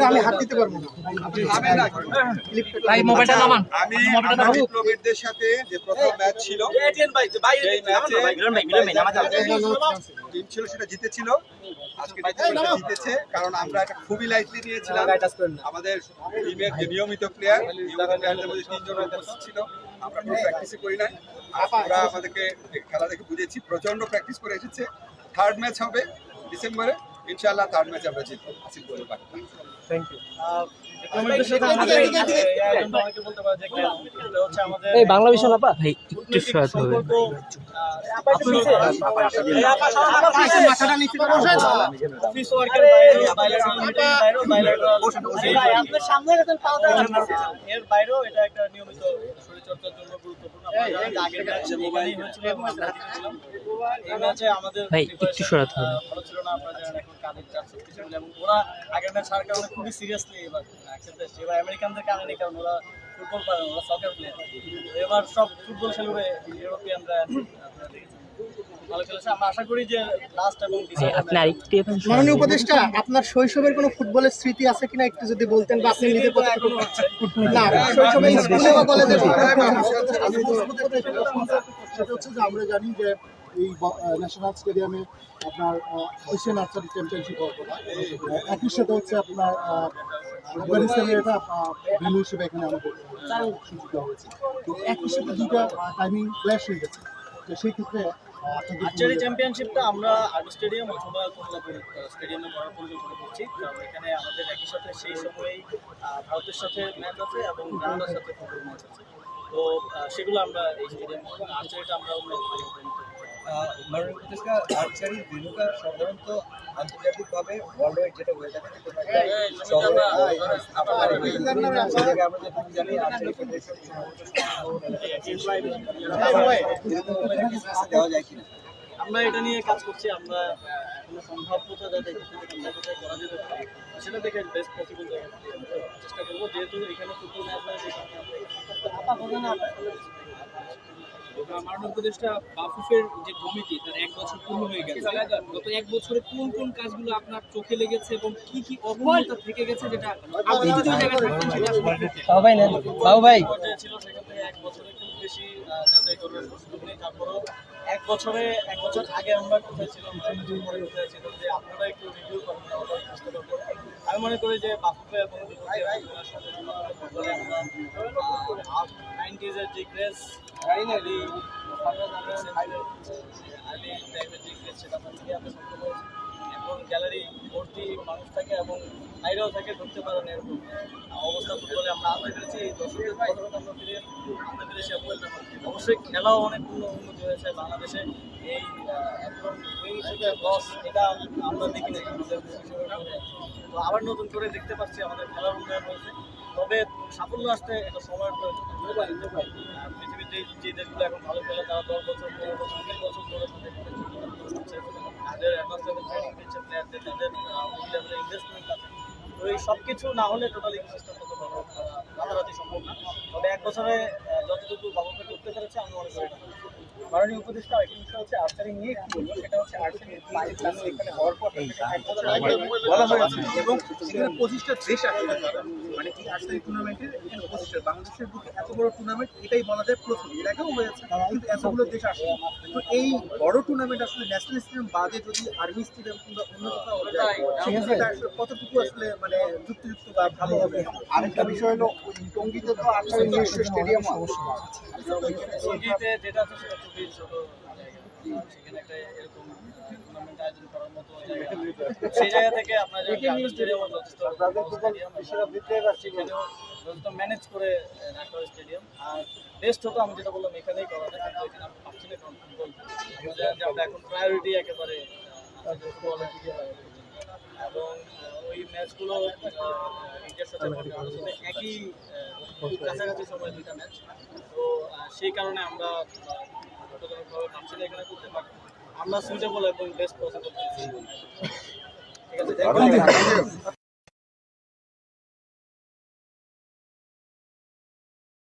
আমি হাত দিতে পারবো না। আমি ডিপ্লোমেটদের সাথে যে প্রথম ম্যাচ ছিল সেই ম্যাচে টিম ছিল সেটা জিতেছিল। আজকে জিতেছে কারণ আমরা এটা খুবই লাইটলি নিয়েছিলাম। আমাদের টিমের যে নিয়মিত প্লেয়ারদের মধ্যে 3 জন উপস্থিত ছিল। আমরা কোনো প্র্যাকটিসই করি নাই। আমরা আমাদেরকে খেলা দেখে বুঝেছি প্রচন্ড প্র্যাকটিস করে এসেছে। থার্ড ম্যাচ হবে ডিসেম্বরে, ইনশাআল্লাহ থার্ড ম্যাচ আমরা জিতবো। আসিফ বলে পারি। Thank you. এই বাংলা বিষয় আপা ভাই একটু সহায়তা হবে। মাথাটা নিচে করে বসেন। এর বাইরেও এটা একটা নিয়মিত শরীরচর্চার জন্য গুরুত্বপূর্ণ। আগের ম্যাচে মোবাইলই হয়েছিল এবং আমরা জিতেছিলাম। এই ম্যাচে আমাদের ভাই একটু সহায়তা হবে। ভালো ছিল না, আপনারা জানেন এখন কাদের চাপ সবকিছু মিলে, এবং ওরা আগের ম্যাচ হারার কারণে খুবই সিরিয়াসলি এবার অ্যাকসেপ্ট করছে। এবার আমেরিকানদের কারণে, কারণ ওরা ফুটবল পারে, ওরা সকার প্লেয়ার। এবার সব ফুটবল খেলবে ইউরোপিয়ানরা, ভালো খেলেছে। আমরা আশা করি যে লাস্ট এবং আপনি আরেকটু মাননীয় উপদেষ্টা, আপনার শৈশবের কোনো ফুটবলের স্মৃতি আছে কিনা একটু যদি বলতেন, বা আপনি নিজে না শৈশবে স্কুলে বা কলেজে? সেটা হচ্ছে যে আমরা জানি যে এই ন্যাশনাল স্টেডিয়ামে আপনার এশিয়ান আর্চারি চ্যাম্পিয়নশিপ হওয়ার কথা। একই সাথে হচ্ছে আপনার আফগানিস্তানের এটা ভেন্যু হিসেবে এখানে আমাদের সুযোগ দেওয়া হয়েছে। তো একই সাথে দুটা টাইমিং ক্ল্যাশ হয়ে গেছে। তো সেই ক্ষেত্রে আর্চারি চ্যাম্পিয়নশিপটা আমরা আর্ট স্টেডিয়াম অথবা কমলাপুর স্টেডিয়ামে করার পরিকল্পনা করছি, কারণ এখানে আমাদের একই সাথে সেই সময়েই ভারতের সাথে ম্যাচ আছে এবং কানাডার সাথে ফুটবল ম্যাচ আছে। তো সেগুলো আমরা এই স্টেডিয়াম করবো। আর্চারিটা আমরা অন্য মাননীয় উপদেষ্টা, আর্চারির ভেন্যুটা সাধারণত আন্তর্জাতিকভাবে ওয়ার্ল্ড ওয়াইড যেটা হয়ে থাকে দেওয়া যায় কিনা আমরা এটা নিয়ে কাজ করছি। আমরা কোনো সম্ভাব্যতা যাতে কোথায় করা যেতে পারে সেটা দেখে বেস্ট পসিবল চেষ্টা করবো, যেহেতু এখানে ফুটবল ম্যাচ মাননীয় উপদেষ্টা বাফুফের যে কমিটি তার 1 বছর পূর্ণ হয়ে গেছে। গত 1 বছরে কোন কোন কাজগুলো আপনার চোখে লেগেছে এবং কি কি অপূর্ণতা থেকে গেছে, যেটা আপনি যদি ওই জায়গায় থাকতেন সেটা বাবু ভাই পর্যায়ে ছিল, সেখান থেকে 1 বছরে খুব বেশি যাচাই করবার সুযোগ নেই। তারপরেও 1 বছর আগে আমরা কোথায় ছিলাম, কোথায় ছিলাম, যে আপনারা একটু রিভিউ করেন, চেষ্টা করবো। আমি মনে করি যে বাফুফে এবং নাইনটিজের যে ক্রেজ, টাইমের যে ক্রেজ, সেটা থেকে আমরা সফল হয়েছি। এখন গ্যালারি ভর্তি মানুষ থাকে এবং বাইরেও থাকে, ঢুকতে পারেন এরকম অবস্থা ফুটবলে আমরা আনতে পেরেছি। এই দর্শকদের কথা আমরা ফিরে আনতে পেরেছি। অবশ্যই খেলাও অনেক উন্নতি হয়েছে বাংলাদেশে। এই একদম লস এটা আমরা দেখি নাই আমাদের। তো আবার নতুন করে দেখতে পাচ্ছি আমাদের খেলার উন্নয়ন হয়েছে। তবে সাফল্য আসতে একটা সময়ের প্রয়োজন। পৃথিবীতে যে দেশগুলো এখন ভালো খেলে তারা 10 বছর 15 বছর 20 বছর ধরে তাদের অ্যাডভান্স লেভেল ট্রেনিং দিচ্ছে প্লেয়ারদের, তাদের লেভেলের ইনভেস্টমেন্ট আছে। তো এই সব কিছু না হলে টোটাল ইকোসিস্টেম করতে পারবো রাতারাতি সম্ভব না। তবে 1 বছরে যতটুকু বাবুকে করতে পেরেছে আমি মনে করি। মাননীয় উপদেষ্টা একটা বিষয় হচ্ছে আর্চারি নিয়ে একটু বলবো, সেটা হচ্ছে আর্চারি এখানে হওয়ার পর বলা হয়েছে এবং সেখানে 25টা দেশ আসে। মানে এই আর্চারি টুর্নামেন্টের এখানে 25টা, বাংলাদেশের বুকে এত বড় টুর্নামেন্ট এটাই বলা যায় প্রথম। এর আগেও হয়েছে কিন্তু এতগুলো দেশ আসে। তো এই বড় টুর্নামেন্ট আসলে ন্যাশনাল স্টেডিয়াম বাদে যদি আর্মি স্টেডিয়াম কিংবা অন্য কোথাও সেটা আসলে কতটুকু আসলে মানে যুক্তিযুক্ত বা ভালো হবে? আরেকটা বিষয় হলো টঙ্গীতে তো আর্চারি নিজস্ব স্টেডিয়াম অবশ্যই টঙ্গীতে যেটা আছে সেটা খুবই ছোট জায়গা, সেখানে একটা এরকম টুর্নামেন্ট আয়োজন করার মতো জায়গা, সেই জায়গা থেকে আপনার স্টেডিয়াম যথেষ্ট ম্যানেজ করে রাখা হয় স্টেডিয়াম। আর বেস্ট হতো আমি যেটা বললাম এখানেই করা যায়, কিন্তু এখানে আমরা পাচ্ছি না, কারণ ফুটবল যে আমরা এখন প্রায়োরিটি একেবারে ফুটবলের দিকে, এবং ওই ম্যাচগুলো ইন্ডিয়ার সাথে ভারতের সাথে একই কাছাকাছি সময় 2টা ম্যাচ। তো সেই কারণে আমরা যতজনকভাবে পাচ্ছি না এখানে করতে পারি। আমরা সুইটেবল এবং বেস্ট পসিবল। ঠিক আছে।